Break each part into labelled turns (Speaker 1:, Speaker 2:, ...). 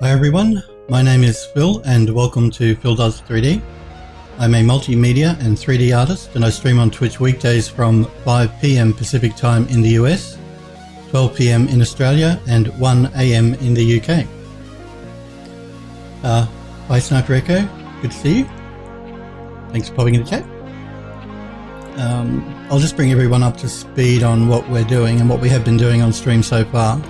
Speaker 1: Hi everyone, my name is Phil and welcome to Phil Does 3D. I'm a multimedia and 3D artist and I stream on Twitch weekdays from 5 PM Pacific time in the US, 12 PM in Australia and 1 AM in the UK. Hi Sniper Echo, good to see you. Thanks for popping in the chat. I'll just bring everyone up to speed on what we're doing and what we have been doing on stream so far.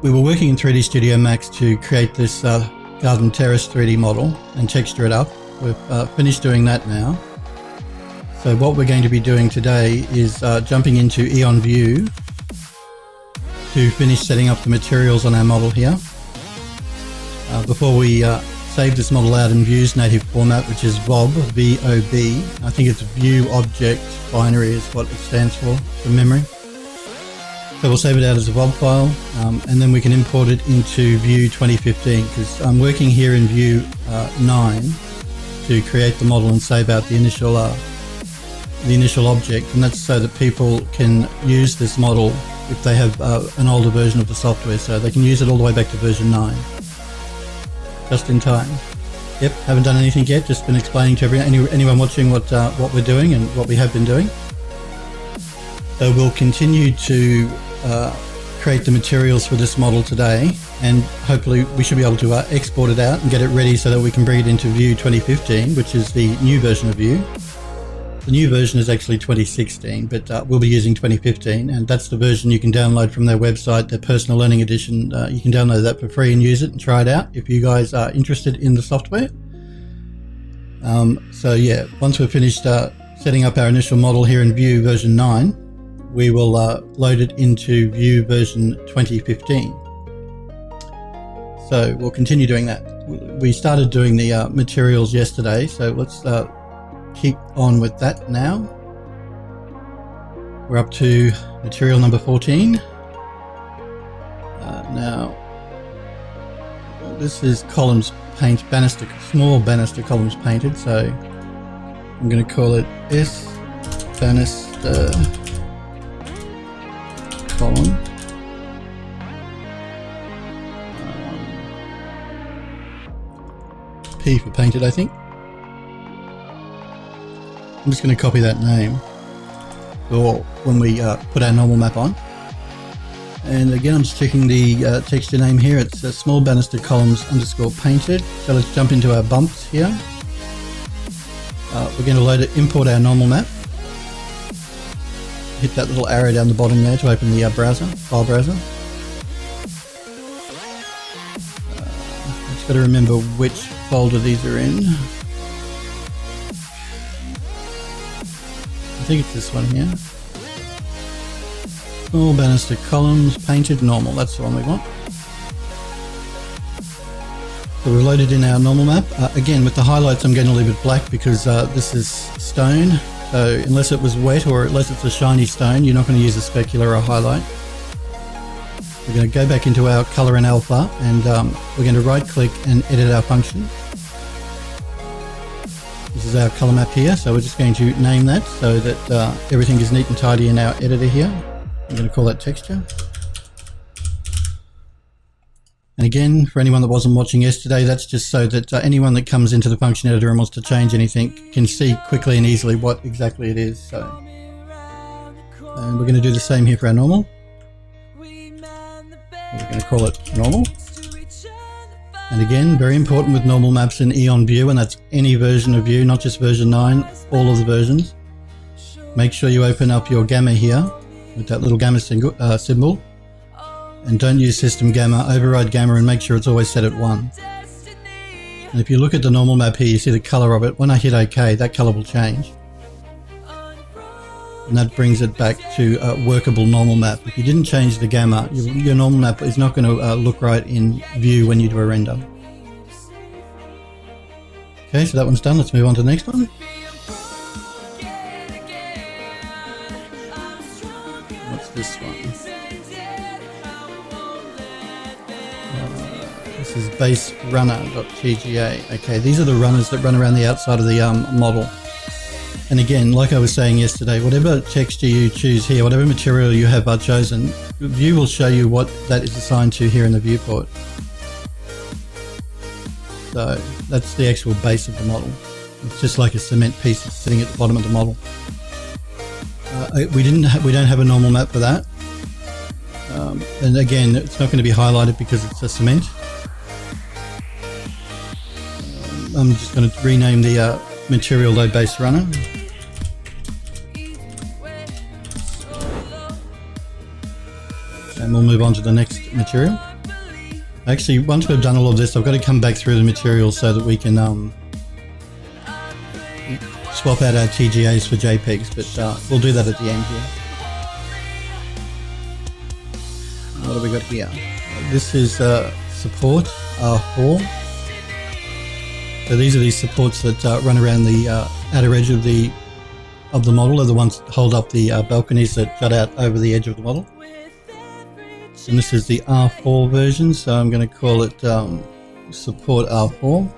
Speaker 1: We were working in 3D Studio Max to create this garden terrace 3D model and texture it up. We've finished doing that now. So what we're going to be doing today is jumping into Eon View to finish setting up the materials on our model here. Before we save this model out in View's native format, which is VOB, V-O-B. I think it's View Object Binary is what it stands for from memory. So we'll save it out as a VOB file, and then we can import it into View 2015 because I'm working here in View 9 to create the model and save out the initial object, and that's so that people can use this model if they have an older version of the software, so they can use it all the way back to version 9. Just in time. Yep, haven't done anything yet, just been explaining to anyone watching what we're doing and what we have been doing. So we'll continue to create the materials for this model today, and hopefully we should be able to export it out and get it ready so that we can bring it into View 2015, which is the new version of View. The new version is actually 2016, but we'll be using 2015, and that's the version you can download from their website, their personal learning edition. You can download that for free and use it and try it out if you guys are interested in the software. So yeah, once we're finished setting up our initial model here in View version 9, we will load it into View version 2015. So we'll continue doing that. We started doing the materials yesterday, so let's keep on with that now. We're up to material number 14. Now, this is columns paint, small banister columns painted, so I'm going to call it S banister column. P for painted, I think. I'm just going to copy that name for when we put our normal map on. And again, I'm just checking the texture name here. It's small banister columns underscore painted. So let's jump into our bumps here. We're going to import our normal map. Hit that little arrow down the bottom there to open the file browser. Just got to remember which folder these are in. I think it's this one here. Small banister columns, painted, normal. That's the one we want. So we've loaded in our normal map. Again, with the highlights, I'm going to leave it black because this is stone. So unless it was wet or unless it's a shiny stone, you're not going to use a specular or a highlight. We're going to go back into our color in alpha and we're going to right click and edit our function. This is our color map here, so we're just going to name that so that everything is neat and tidy in our editor here. I'm going to call that texture. And again, for anyone that wasn't watching yesterday, that's just so that anyone that comes into the function editor and wants to change anything can see quickly and easily what exactly it is. So, and we're going to do the same here for our normal. We're going to call it normal. And again, very important with normal maps in Eon View, and that's any version of View, not just version 9, all of the versions. Make sure you open up your gamma here with that little gamma symbol. And don't use system gamma, override gamma and make sure it's always set at 1. And if you look at the normal map here, you see the color of it. When I hit OK, that color will change. And that brings it back to a workable normal map. If you didn't change the gamma, your normal map is not going to look right in View when you do a render. Okay, so that one's done. Let's move on to the next one. What's this one? This is baserunner.tga. Okay, these are the runners that run around the outside of the model. And again, like I was saying yesterday, whatever texture you choose here, whatever material you have chosen, View will show you what that is assigned to here in the viewport. So that's the actual base of the model. It's just like a cement piece sitting at the bottom of the model. We don't have a normal map for that. And again, it's not going to be highlighted because it's a cement. I'm just going to rename the material load base runner. And we'll move on to the next material. Actually, once we've done all of this, I've got to come back through the materials so that we can swap out our TGAs for JPEGs, but we'll do that at the end here. What have we got here? This is support R4. So these are these supports that run around the outer edge of the model, are the ones that hold up the balconies that jut out over the edge of the model. And this is the R4 version, so I'm going to call it support R4.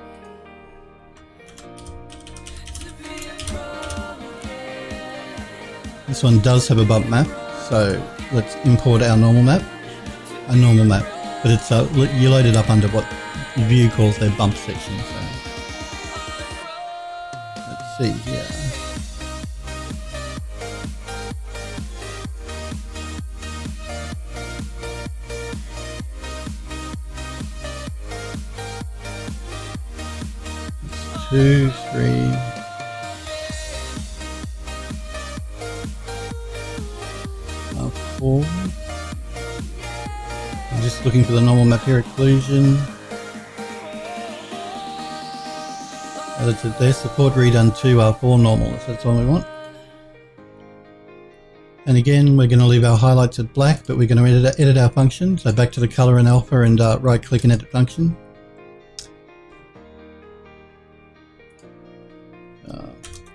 Speaker 1: This one does have a bump map, so let's import our normal map. But it's you load it up under what View calls their bump section. So let's see here. It's 2, 3. I'm just looking for the normal map here, occlusion. That's it there, support redone 2 R4 normal, so that's all we want. And again, we're going to leave our highlights at black, but we're going to edit our function. So back to the color and alpha and right click and edit function.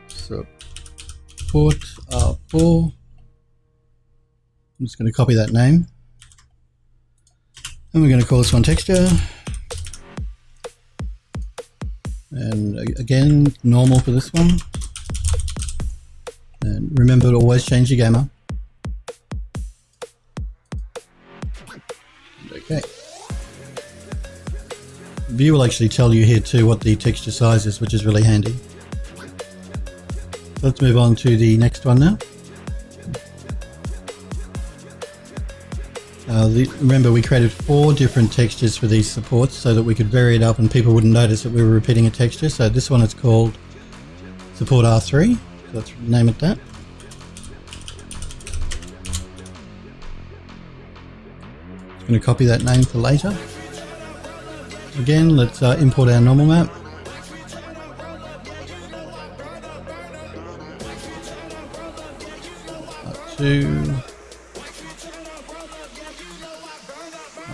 Speaker 1: Support R4. I'm just going to copy that name. And we're going to call this one texture. And again, normal for this one. And remember to always change your gamma. Okay. View will actually tell you here too what the texture size is, which is really handy. Let's move on to the next one now. Remember, we created 4 different textures for these supports so that we could vary it up and people wouldn't notice that we were repeating a texture. So this one is called support R3. So let's name it that. I'm going to copy that name for later. Again, let's import our normal map. R2.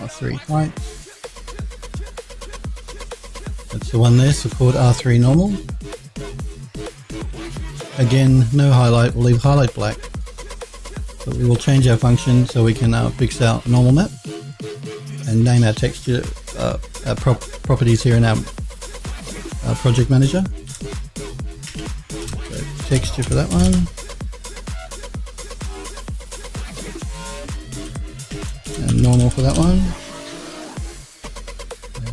Speaker 1: R3 height. That's the one there, support R3 normal. Again, no highlight, we'll leave highlight black. But we will change our function so we can fix our normal map and name our texture, our properties here in our project manager. So texture for that one. And normal for that one.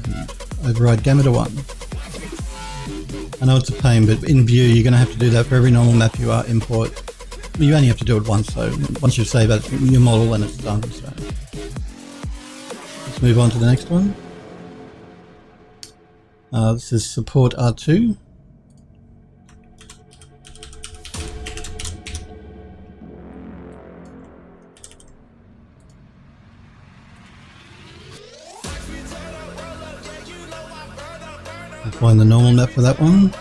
Speaker 1: And override gamma to 1. I know it's a pain, but in View you're going to have to do that for every normal map you import. You only have to do it once, so once you save out your model and it's done. So let's move on to the next one. This is support R2. Find the normal map for that one.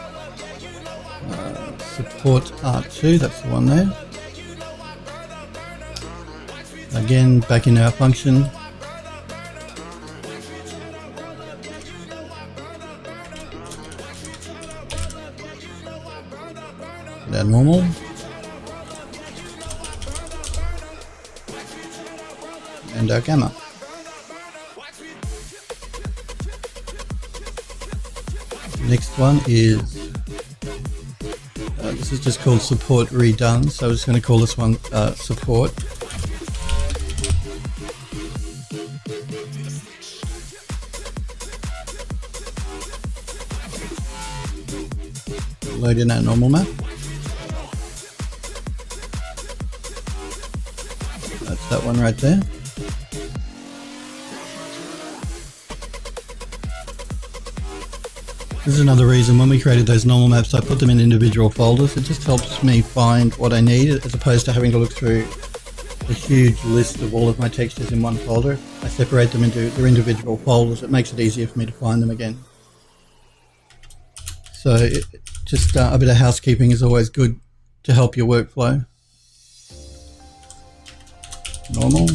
Speaker 1: Support R2, that's the one there. Again, back in our function. Put our normal. And our gamma. Next one is This is just called support redone, so I'm just going to call this one support. Load in our normal map. That's that one right there. This is another reason when we created those normal maps, I put them in individual folders. It just helps me find what I need as opposed to having to look through a huge list of all of my textures in one folder. I separate them into their individual folders. It makes it easier for me to find them again. So just a bit of housekeeping is always good to help your workflow. Normal.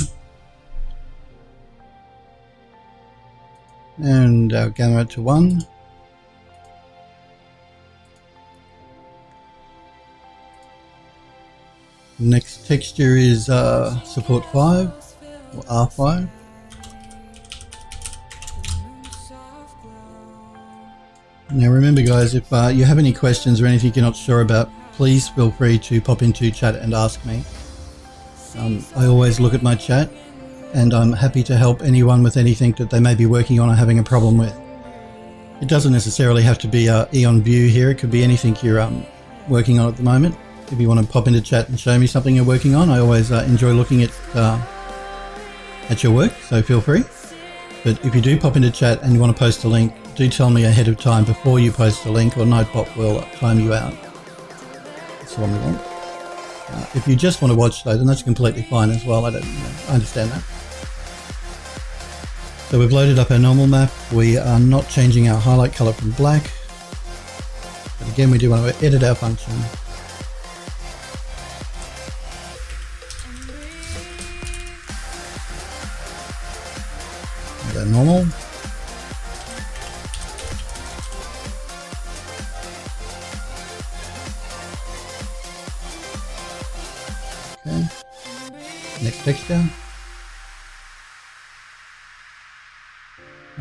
Speaker 1: And our gamma to 1. Next texture is support 5 or R5. Now remember guys, if you have any questions or anything you're not sure about, please feel free to pop into chat and ask me. I always look at my chat and I'm happy to help anyone with anything that they may be working on or having a problem with. It doesn't necessarily have to be Eon View here, it could be anything you're working on at the moment. If you want to pop into chat and show me something you're working on, I always enjoy looking at your work, so feel free. But if you do pop into chat and you want to post a link, do tell me ahead of time before you post a link, or Nightbot will time you out. That's the one we want. If you just want to watch though, then that's completely fine as well. I understand that. So we've loaded up our normal map. We are not changing our highlight color from black. But again, we do want to edit our function. Normal. Okay. Next texture.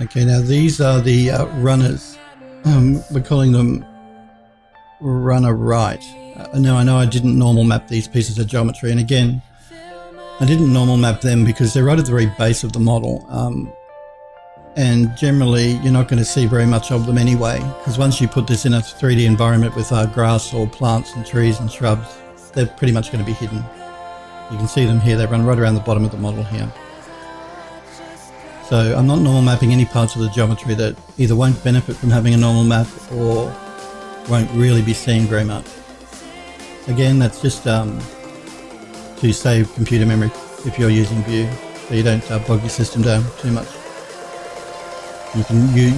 Speaker 1: Okay, now these are the runners. We're calling them runner right. Now I know I didn't normal map these pieces of geometry, and again, I didn't normal map them because they're right at the very base of the model. And generally you're not going to see very much of them anyway, because once you put this in a 3D environment with grass or plants and trees and shrubs, they're pretty much going to be hidden. You can see them here, they run right around the bottom of the model here. So I'm not normal mapping any parts of the geometry that either won't benefit from having a normal map or won't really be seen very much. Again, that's just to save computer memory if you're using View, so you don't bog your system down too much. You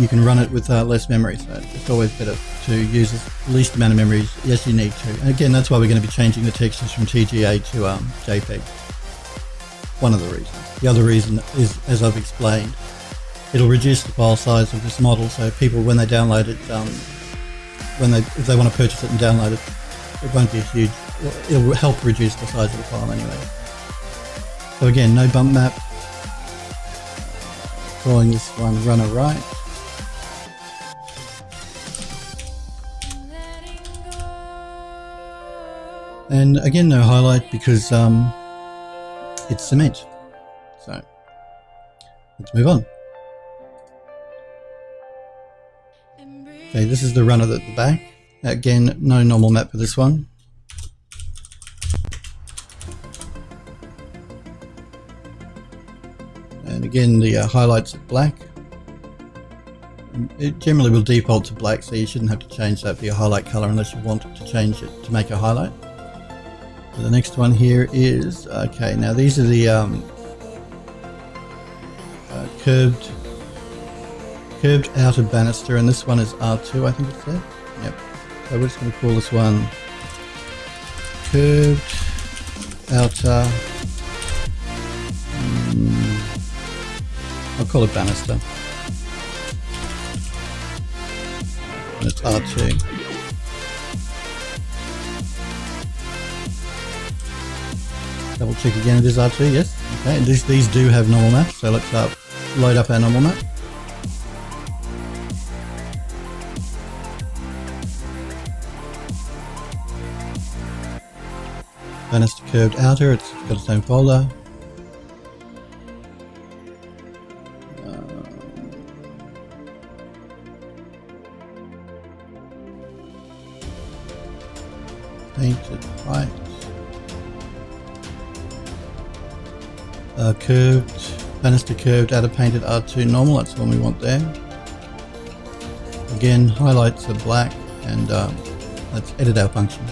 Speaker 1: can run it with less memory, so it's always better to use the least amount of memory as you need to. And again, that's why we're going to be changing the textures from TGA to JPEG. One of the reasons. The other reason is, as I've explained, it'll reduce the file size of this model, so people when they download it, if they want to purchase it and download it, it won't be a huge. It'll help reduce the size of the file anyway. So again, no bump map. Calling this one runner right. And again, no highlight because it's cement. So let's move on. Okay, this is the runner at the back. Again, no normal map for this one. And again, the highlights at black. It generally will default to black, so you shouldn't have to change that for your highlight color unless you want to change it to make a highlight. So the next one here is, okay, now these are the curved outer banister, and this one is R2, I think it said. Yep. So we're just going to call this one curved outer. I'll call it banister. And it's R2. Double check again, it is R2, yes. Okay, and these do have normal maps, so let's load up our normal map. Banister curved outer, it's got its own folder. Painted white. Curved, banister curved, outer painted R2 normal, that's the one we want there. Again, highlights are black, and let's edit our function.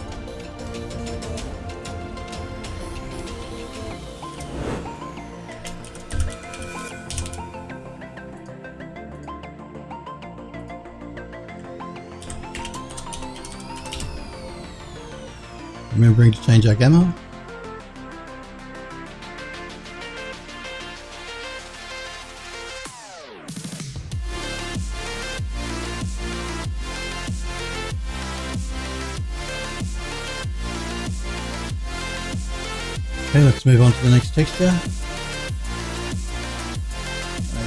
Speaker 1: Remembering to change our gamma. Okay, let's move on to the next texture.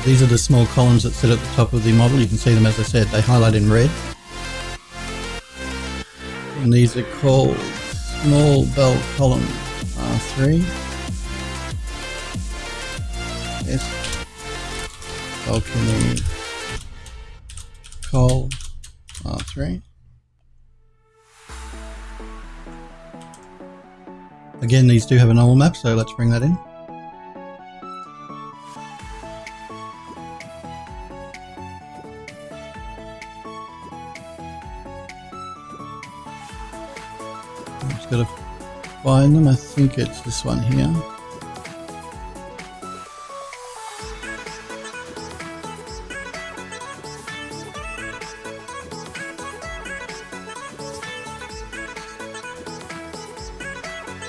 Speaker 1: These are the small columns that sit at the top of the model. You can see them, as I said, they highlight in red. And these are called small bell column R3. Yes. Balcony col R3. Again, these do have a normal map, so let's bring that in. I've just got to find them. I think it's this one here.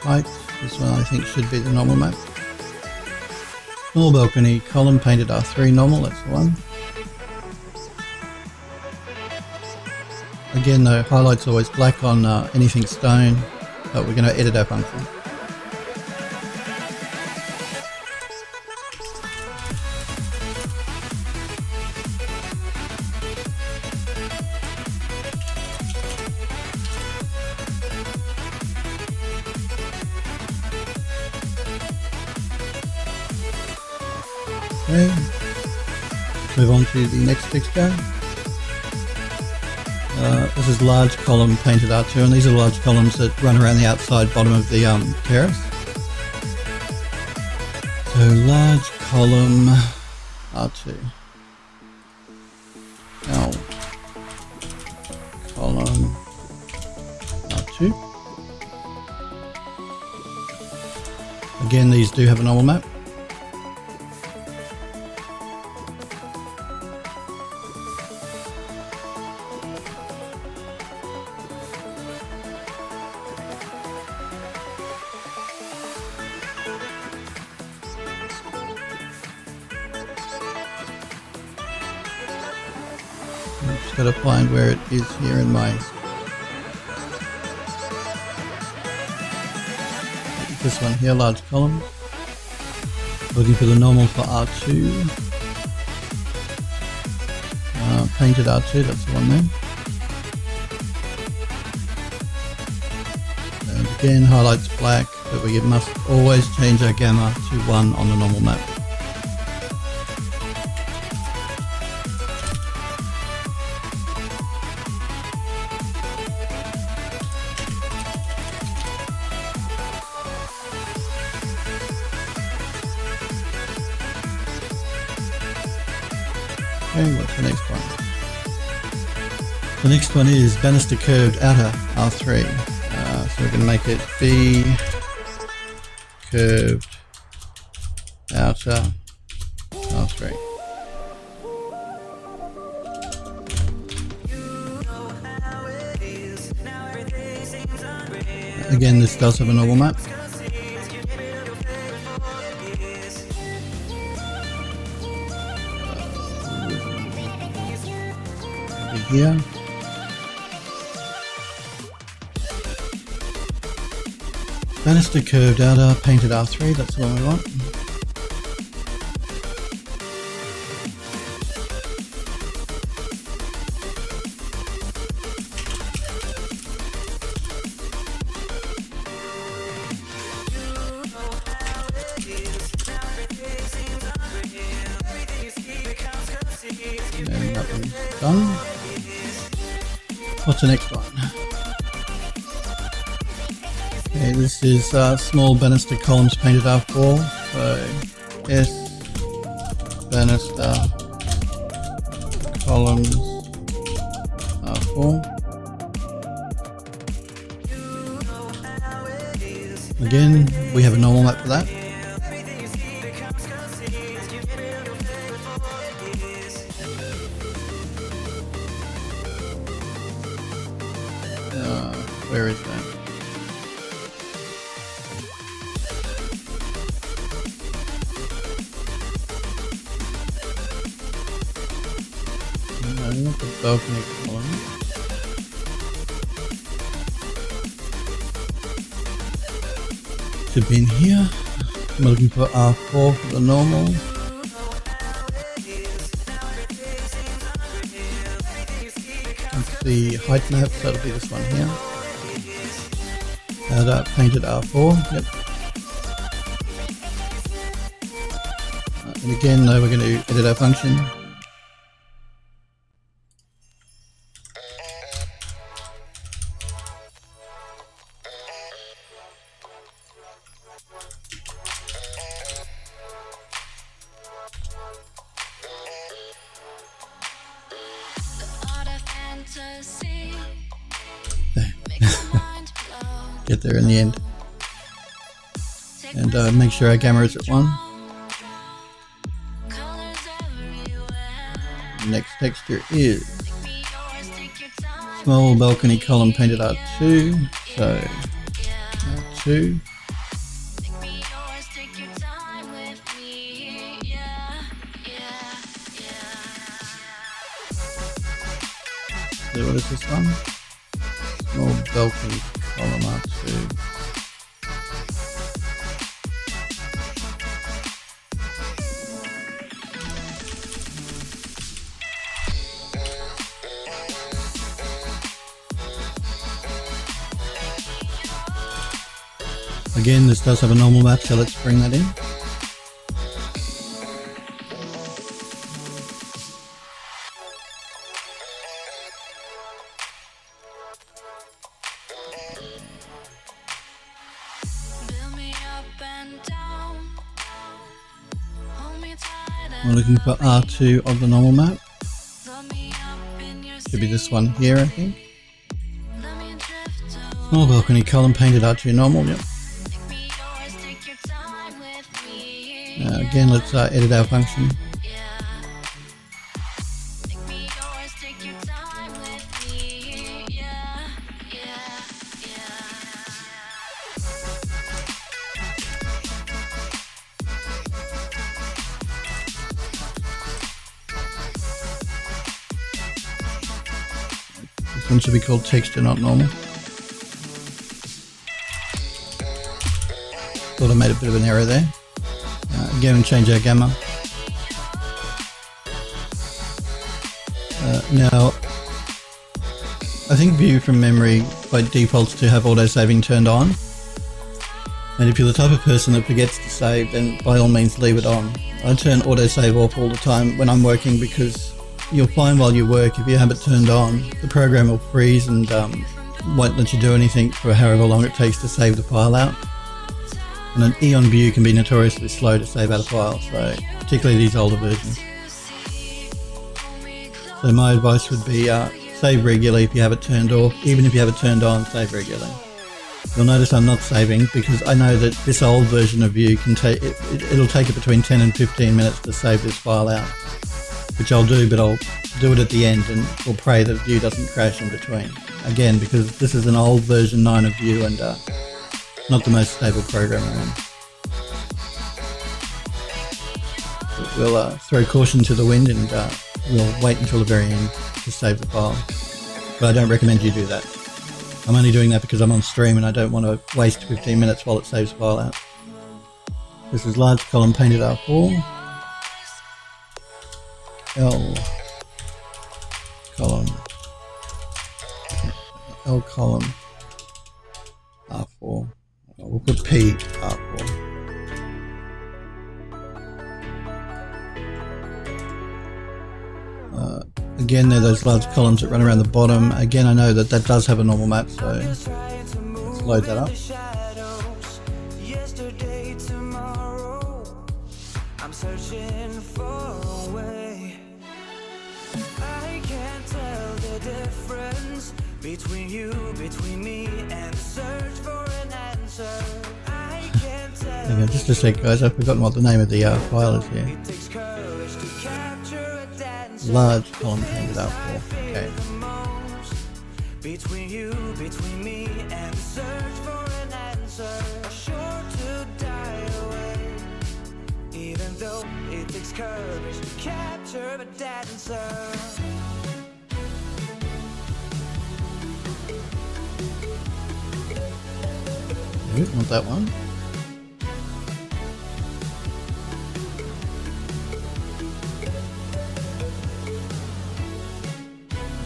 Speaker 1: Right, this one I think should be the normal map. Small balcony, column painted R3 normal, that's the one. Again, the highlight's always black on anything stone, but we're going to edit our function. Okay, let's move on to the next texture. This is large column painted R2, and these are large columns that run around the outside bottom of the terrace. So large column R2. Now column R2. Again, these do have a normal map. Got to find where it is here in my this one here, large column. Looking for the normal for R2. Painted R2, that's the one there. And again, highlights black, but we must always change our gamma to 1 on the normal map. Okay, what's the next one? The next one is banister curved outer R3. So we're going to make it B curved outer R3. Again, this does have a normal map. Here. Banister curved outer, painted R3, that's the one we want. done. What's the next one? Okay, this is small banister columns painted R4. So S banister columns R4. Again, we have a normal map for that. Where is that? No, not the balcony column. Should be in here. I'm looking for R4 for the normal. That's the height map, so that'll be this one here. Painted R4, yep. And again, now we're going to edit our function. Get there in the end. And make sure our gamma is at 1. Next texture is small balcony column painted R2. So R2. So what is this one? Small balcony column R2. Again, this does have a normal map, so let's bring that in. We're looking for R2 of the normal map. Should be this one here, I think. Small balcony column painted R2 normal, yep. Again, let's edit our function. This one should be called texture, not normal. Thought I made a bit of an error there. Again, change our gamma. Now, I think view from memory by defaults to have auto-saving turned on. And if you're the type of person that forgets to save, then by all means leave it on. I turn auto-save off all the time when I'm working because you'll find while you work, if you have it turned on, the program will freeze and won't let you do anything for however long it takes to save the file out. And an Eon view can be notoriously slow to save out a file, so particularly these older versions. So my advice would be save regularly if you have it turned off. Even if you have it turned on, save regularly. You'll notice I'm not saving because I know that this old version of Vue can take it'll take it between 10 and 15 minutes to save this file out, which I'll do, but I'll do it at the end and we'll pray that Vue doesn't crash in between. Again, because this is an old version 9 of Vue and not the most stable program around. We'll throw caution to the wind and we'll wait until the very end to save the file. But I don't recommend you do that. I'm only doing that because I'm on stream and I don't want to waste 15 minutes while it saves the file out. This is large column painted R4. L column R4. We'll put P R4. Again, there are those large columns that run around the bottom. Again, I know that that does have a normal map, so let's load that up.
Speaker 2: Between you, between me, and search for an answer. I can't tell.
Speaker 1: Hang on, just a sec, guys. I've forgotten what the name of the file is here.
Speaker 2: It takes courage to capture a dancer.
Speaker 1: Large column painted out for. Okay.
Speaker 2: Between you, between me, and search for an answer. Sure to die away. Even though it takes courage to capture a dancer.
Speaker 1: Not that one.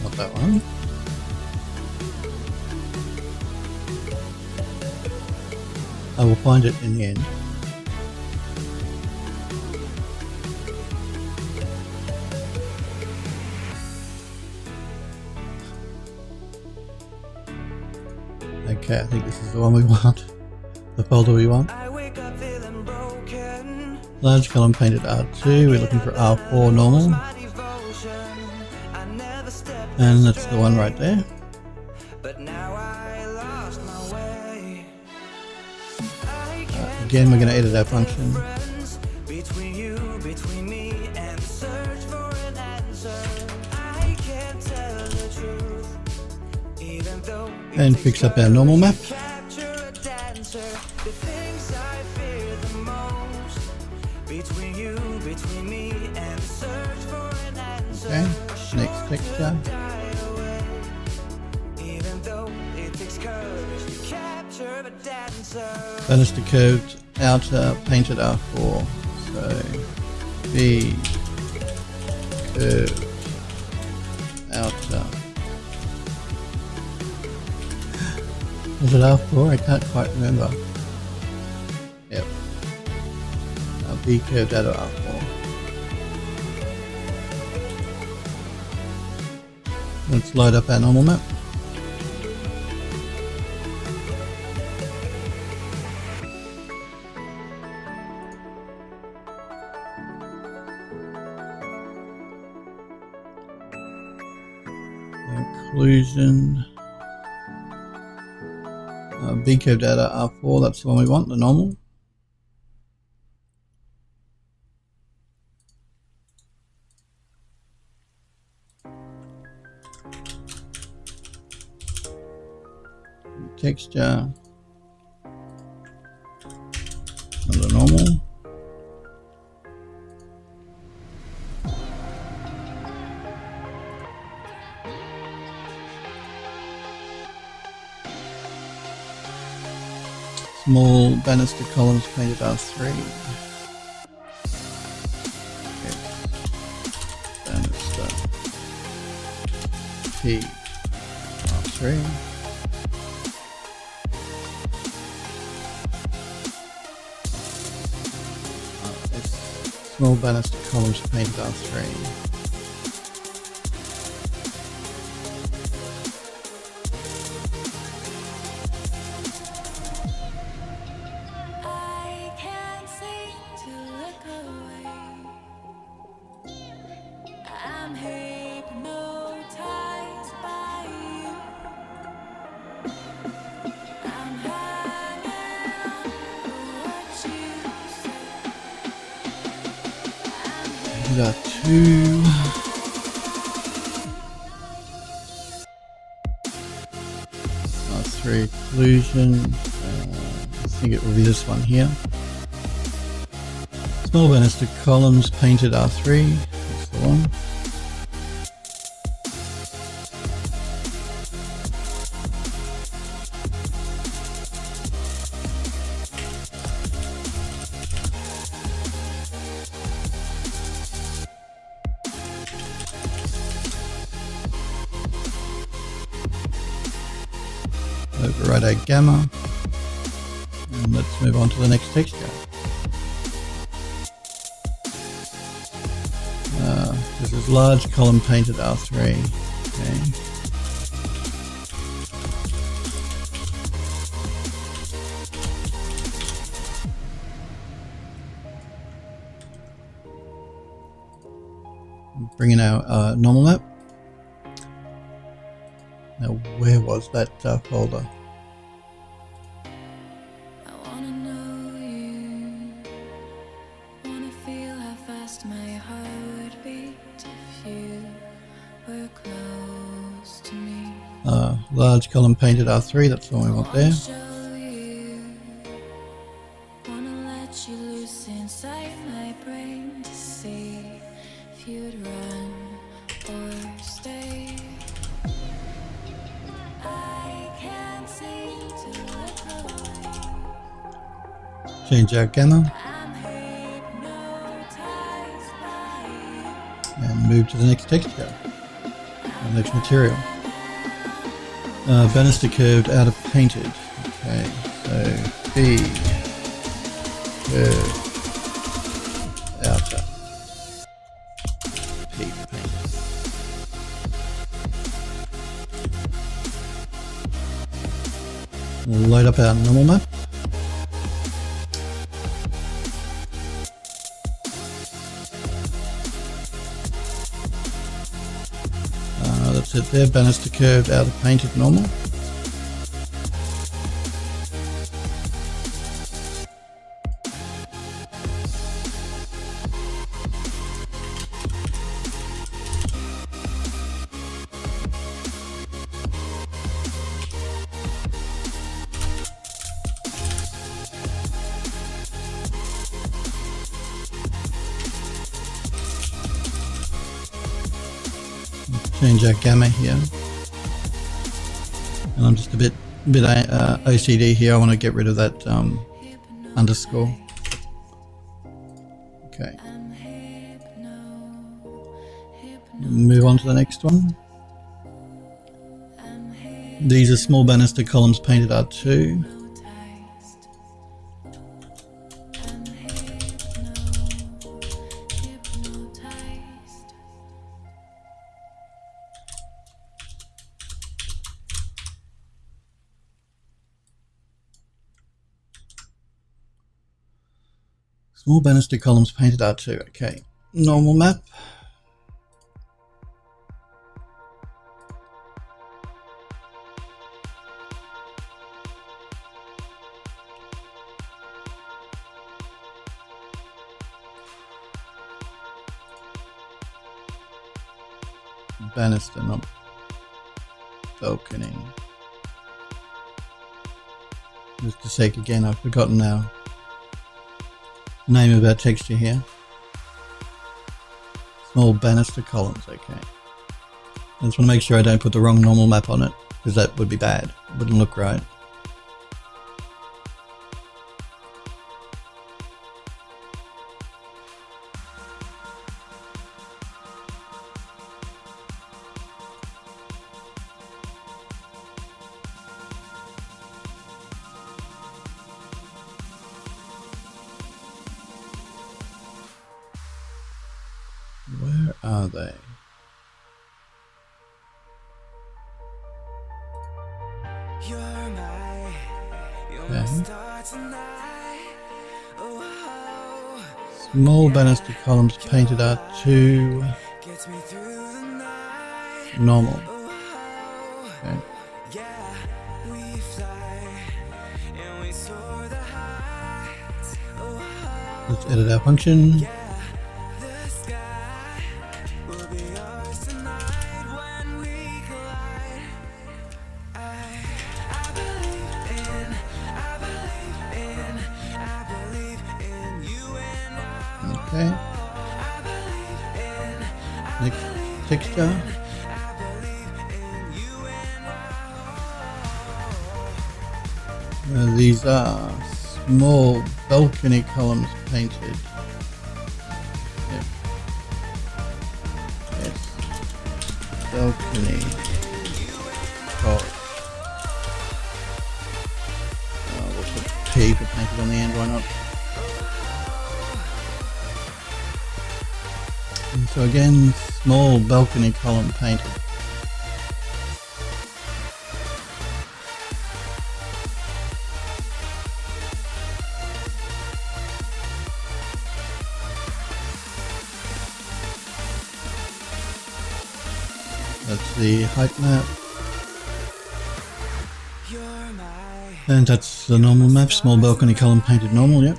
Speaker 1: Not that one. I will find it in the end. Okay, I think this is the one we want. The folder we want. Large column painted R2, we're looking for R4 normal. And that's the one right there. Again, we're going to edit our function. And fix up our normal map. Okay, next texture. Banister curved outer painted R4. So B curved outer. Was it R4? I can't quite remember. Yep. B curved outer R4. Let's load up our normal map. Occlusion. B curved outer R4, that's the one we want, the normal. Texture, another normal. Small banister columns painted R3. Okay. Banister P R3. Small banister columns painted R3. Got two. R3 occlusion. I think it will be this one here. Small banister columns painted R3. That's the one. Override our gamma, and let's move on to the next texture. This is large column painted R3. Okay. Bring in our normal map. Now, where was that folder?
Speaker 3: I wanna know you. Wanna feel how fast my heart would beat if you were close to me.
Speaker 1: Large column painted R3, that's the one we want there.
Speaker 3: Show you. Wanna let you loose inside my brain to see if you'd run or stay. I can't seem to let go.
Speaker 1: Change our gamma
Speaker 3: I'm hypnotized by you.
Speaker 1: and move to the next texture. The next material. Banister curved, outer painted. Okay, so B curved, outer, P painted. We'll load up our normal map. That's it there, banister curved, outer painted, normal. Change our gamma here, and I'm just a bit OCD here. I want to get rid of that underscore. Okay, move on to the next one. These are small banister columns painted R2. Small banister columns painted R2. Okay, normal map. Banister, not balcony. Just a sec again, I've forgotten now. Name of our texture here. Small banister columns, okay. I just want to make sure I don't put the wrong normal map on it, because that would be bad. It wouldn't look right. Where are they? Small banister columns painted R2. Normal. Okay. Let's edit our function. Okay. Next texture. These are small balcony columns painted. Yep. Yes. Balcony columns. We'll put P for painted on the end, why not? And so again, small balcony column painted. That's the height map. And that's the normal map, small balcony column painted normal, yep.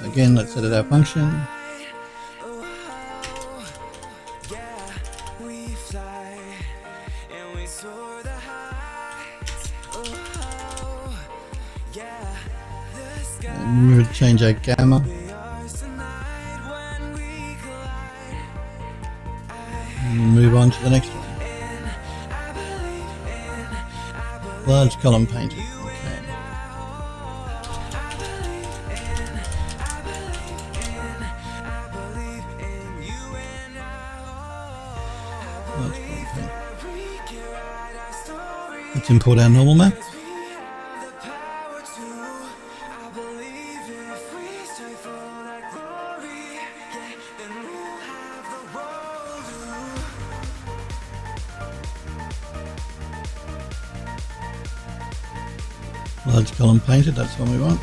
Speaker 1: Again, let's edit our function. And we would change our gamma. And move on to the next one. Large column painted. Okay. Large column painted. Let's import our normal map. Large column painted, that's what we want.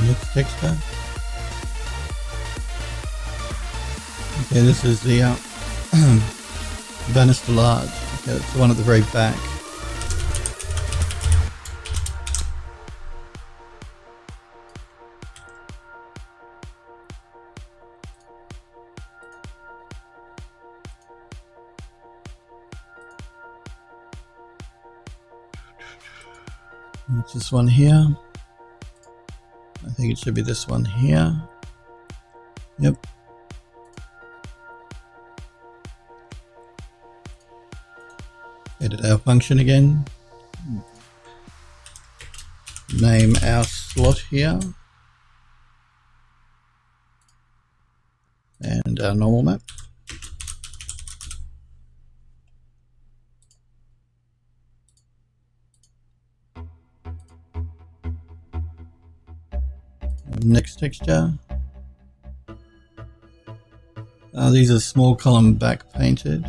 Speaker 1: Next texture. Okay, this is the Vanish to large. Okay, that's the one at the very back. It's this one here. I think it should be this one here. Yep. Edit our function again. Name our slot here. And our normal map. Next texture. These are small column back painted.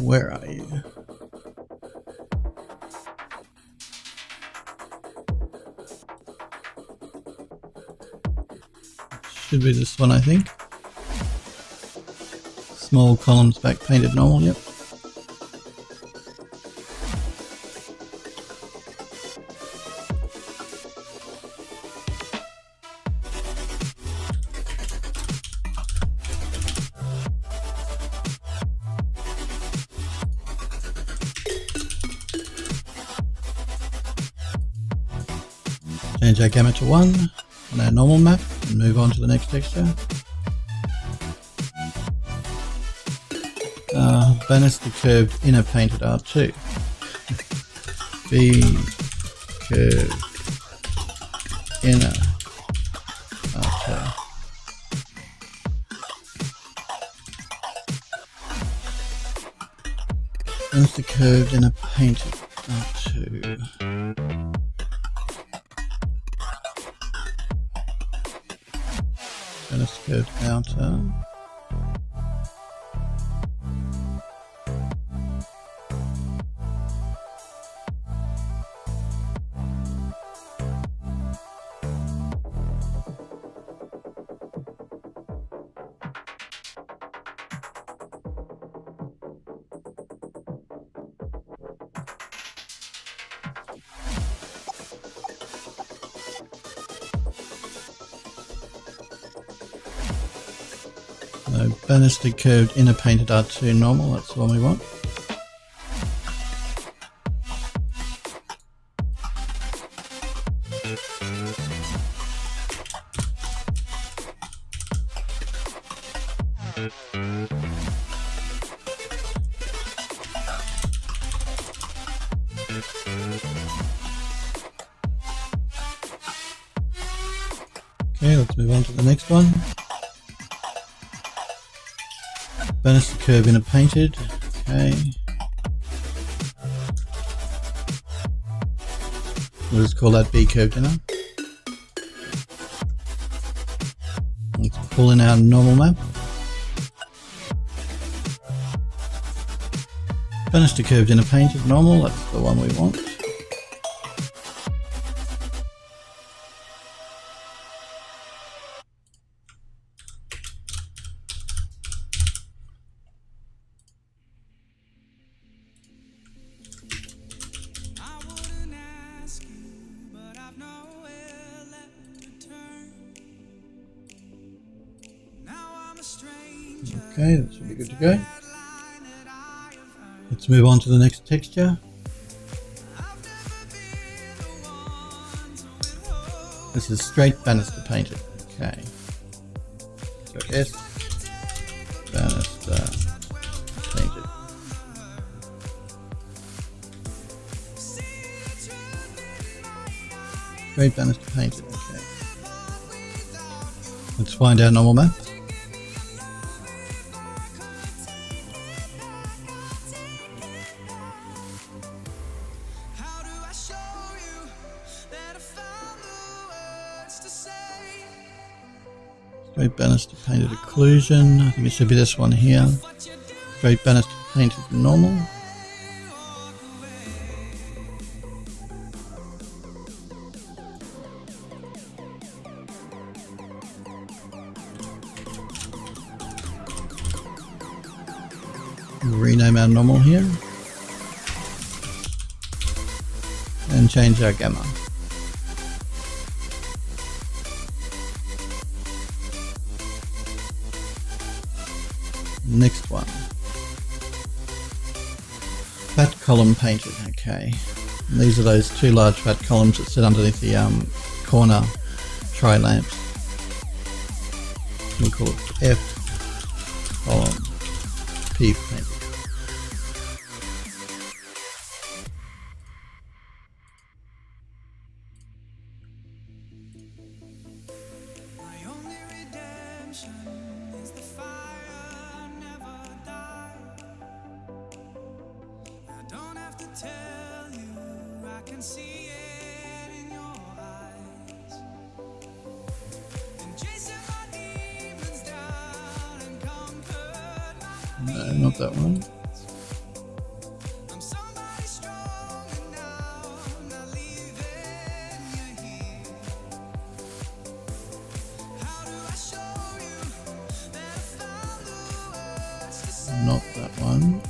Speaker 1: Where are you? Should be this one, I think. Small columns back painted normal, yep. Change our gamma to 1 on our normal map and move on to the next texture. Banish the curved inner painted R2. B curved inner R2. Banish the curved inner painted R2. Let's go outer. So banister curved inner painted R2 normal, that's the one we want. Okay, let's move on to the next one. Banister curve inner painted. Okay. We'll just call that B curved inner. Let's pull in our normal map. Banister curved inner painted normal, that's the one we want. Okay, that should be good to go. Let's move on to the next texture. This is straight banister painted. Okay. So S banister painted. Straight banister painted. Okay. Let's find our normal map. Straight banister painted occlusion. I think it should be this one here. Straight banister painted normal. Rename our normal here. And change our gamma. Next one. Fat column painted, okay. And these are those two large fat columns that sit underneath the corner tri lamps. We call it F column P painted. No, not that one. Not that one.